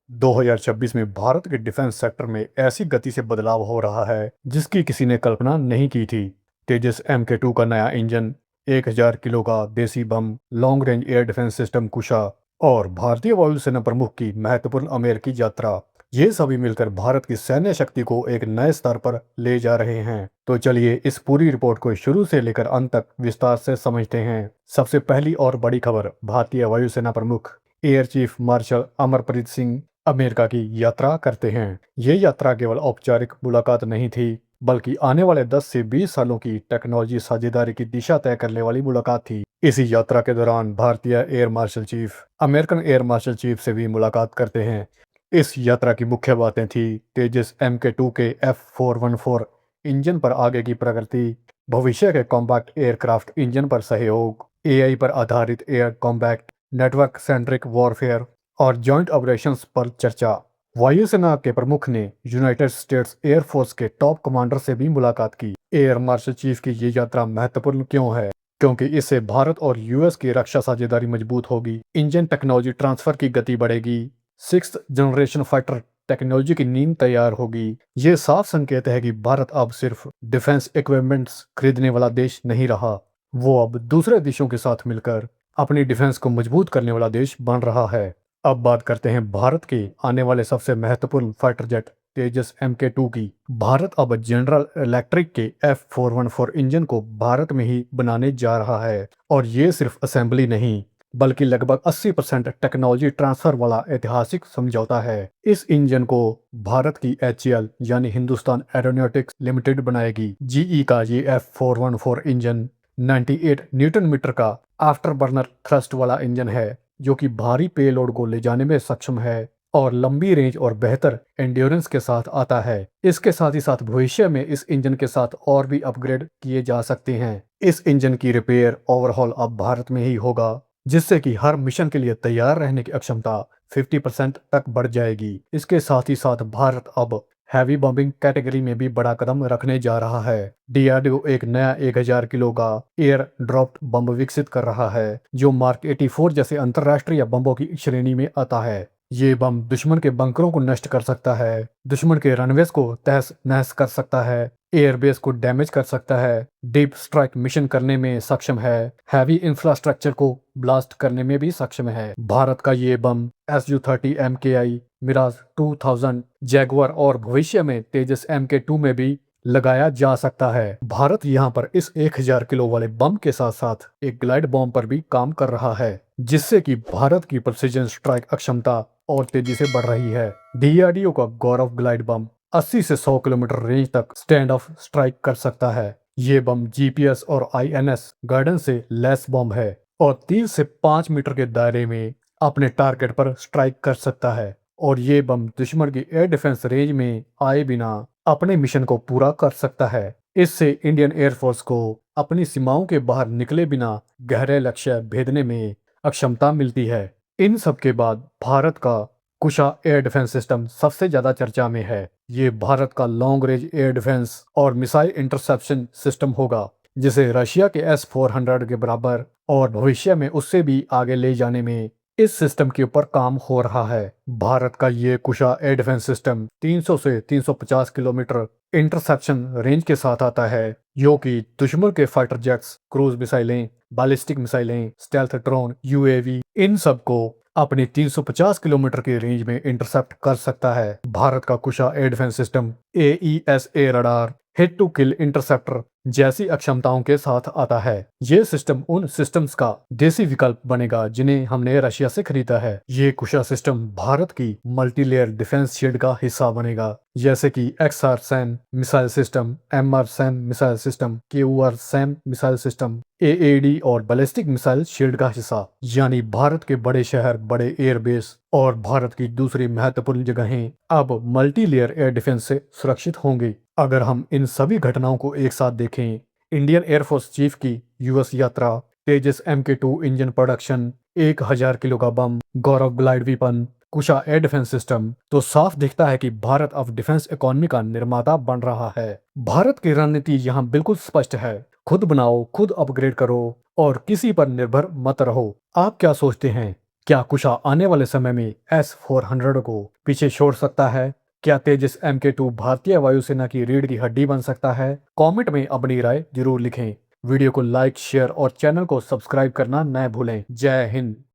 2026 में भारत के defence sector में ऐसी गति से बदलाव हो रहा है जिसकी किसी ने कल्पना नहीं की थी। तेजस MK2 का नया इंजन, 1000 किलो का देसी bomb, long range air defence system Kusha और भारतीय वायुसेना प्रमुख की महत्वपूर्ण अमेरिकी यात्रा, ये सभी मिलकर भारत की सैन्य शक्ति को एक नए स्तर पर ले जा रहे हैं। तो चलिए इस पूरी रिपोर्ट को शुरू से लेकर अंत तक विस्तार से समझते हैं। सबसे पहली और बड़ी खबर, भारतीय वायुसेना प्रमुख air chief marshal Amarpreet Singh America की यात्रा करते हैं। ये यात्रा केवल औपचारिक मुलाकात नहीं थी, बल्कि आने वाले 10 से 20 सालों की टेक्नोलॉजी साझेदारी की दिशा तय करने वाली मुलाकात थी। इसी यात्रा के दौरान भारतीय air marshal chief American air marshal chief से भी मुलाकात करते हैं। इस यात्रा की मुख्य बातें थी तेजस MK2 के F414 इंजन पर आगे की प्रगति, भविष्य के कॉम्बैक्ट एयरक्राफ्ट इंजन पर सहयोग, AI पर आधारित air combat network centric warfare और जॉइंट ऑपरेशंस पर चर्चा। वायुसेना के प्रमुख ने यूनाइटेड स्टेट्स एयरफोर्स के टॉप कमांडर से भी मुलाकात की। एयर मार्शल चीफ की ये यात्रा महत्वपूर्ण क्यों है? क्योंकि इससे भारत और US की रक्षा साझेदारी मजबूत होगी, इंजन टेक्नोलॉजी ट्रांसफर की गति बढ़ेगी, 6th जनरेशन फाइटर टेक्नोलॉजी की नींव तैयार होगी। ये साफ संकेत है कि भारत अब सिर्फ डिफेंस इक्विपमेंट्स खरीदने वाला देश नहीं रहा, वो अब दूसरे देशों के साथ मिलकर अपनी डिफेंस को मजबूत करने वाला देश बन रहा है। अब बात करते हैं भारत के आने वाले सबसे महत्वपूर्ण फाइटर जेट तेजस MK2 की। भारत अब जनरल इलेक्ट्रिक के F414 इंजन को भारत में ही बनाने जा रहा है, और ये सिर्फ असेंबली नहीं बल्कि लगभग 80% टेक्नोलॉजी ट्रांसफर वाला ऐतिहासिक समझौता है। इस इंजन को भारत की HAL यानी हिंदुस्तान एरोनॉटिक्स लिमिटेड बनाएगी। GE का ये F414 इंजन 98 न्यूटन मीटर का आफ्टर बर्नर थ्रस्ट वाला इंजन है, जो कि भारी पेलोड को ले जाने में सक्षम है और लंबी रेंज और बेहतर एंड्योरेंस के साथ आता है। इसके साथ ही साथ भविष्य में इस इंजन के साथ और भी अपग्रेड किए जा सकते हैं। इस इंजन की रिपेयर ओवरहॉल अब भारत में ही होगा, जिससे कि हर मिशन के लिए तैयार रहने की क्षमता 50% तक बढ़ जाएगी। इसके साथ ही साथ भारत अब हैवी बॉम्बिंग कैटेगरी में भी बड़ा कदम रखने जा रहा है। DRDO एक नया 1000 किलो का एयर ड्रॉप्ड बम विकसित कर रहा है, जो मार्क 84 जैसे अंतरराष्ट्रीय बमों की श्रेणी में आता है। ये बम दुश्मन के बंकरों को नष्ट कर सकता है, दुश्मन के रनवेज को तहस नहस कर सकता है, एयरबेस को डैमेज कर सकता है, डीप स्ट्राइक मिशन करने में सक्षम है, हैवी इंफ्रास्ट्रक्चर को ब्लास्ट करने में भी सक्षम है। भारत का ये बम Su-30 MKI, मिराज 2000, जैगुआर और भविष्य में तेजस MK2 में भी लगाया जा सकता है। भारत यहाँ पर इस 1000 किलो वाले बम के साथ साथ एक ग्लाइड बॉम्ब पर भी काम कर रहा है, जिससे कि भारत की प्रिसिजन स्ट्राइक अक्षमता और तेजी से बढ़ रही है। DRDO का गौरव ग्लाइड बम 80 से 100 किलोमीटर रेंज तक स्टैंड ऑफ स्ट्राइक कर सकता है। ये बम GPS और INS गाइडेंस से लैस बम है और 3 से 5 मीटर के दायरे में अपने टारगेट पर स्ट्राइक कर सकता है, और ये बम दुश्मन की एयर डिफेंस रेंज में आए बिना अपने मिशन को पूरा कर सकता है। इससे इंडियन एयरफोर्स को अपनी सीमाओं के बाहर निकले बिना गहरे लक्ष्य भेदने में अक्षमता मिलती है। इन सब के बाद भारत का कुशा एयर डिफेंस सिस्टम सबसे ज्यादा चर्चा में है। ये भारत का लॉन्ग रेंज एयर डिफेंस और मिसाइल इंटरसेप्शन सिस्टम होगा, जिसे रशिया के S-400 के बराबर और भविष्य में उससे भी आगे ले जाने में इस सिस्टम के ऊपर काम हो रहा है। भारत का ये कुशा एयर डिफेंस सिस्टम 300 से 350 किलोमीटर इंटरसेप्शन रेंज के साथ आता है, जो कि दुश्मन के फाइटर जेट्स, क्रूज मिसाइलें, बैलिस्टिक मिसाइलें, स्टेल्थ ड्रोन, UAV इन सब को अपने 350 किलोमीटर की रेंज में इंटरसेप्ट कर सकता है। भारत का Kusha air defence system AESA radar, hit to kill interceptor जैसी अक्षमताओं के साथ आता है। ये सिस्टम उन सिस्टम्स का देसी विकल्प बनेगा जिन्हें हमने रशिया से खरीदा है। ये कुशा सिस्टम भारत की मल्टीलेयर डिफेंस शील्ड का हिस्सा बनेगा, जैसे कि XR-SAM missile system, MR-SAM missile system, KUR-SAM missile system, AAD और बैलिस्टिक मिसाइल शील्ड का हिस्सा। यानी भारत के बड़े शहर, बड़े एयरबेस और भारत की दूसरी महत्वपूर्ण जगहें अब मल्टीलेयर एयर डिफेंस से सुरक्षित होंगी। अगर हम इन सभी घटनाओं को एक साथ देखें, इंडियन एयरफोर्स चीफ की US यात्रा, तेजस MK2 इंजन प्रोडक्शन, 1000 किलो का bomb, Gaurav glide weapon, Kusha air defence system, तो साफ दिखता है कि भारत अब डिफेंस इकोनॉमी का निर्माता बन रहा है। भारत की रणनीति यहाँ बिल्कुल स्पष्ट है, खुद बनाओ, खुद अपग्रेड करो और किसी पर निर्भर मत रहो। आप क्या सोचते हैं? क्या कुछ आने वाले समय में S-400 को पीछे छोड़ सकता है? क्या तेजस MK2 भारतीय वायुसेना की रीढ़ की हड्डी बन सकता है? कमेंट में अपनी राय जरूर लिखें। वीडियो को लाइक, शेयर और चैनल को सब्सक्राइब करना न भूलें। जय हिंद।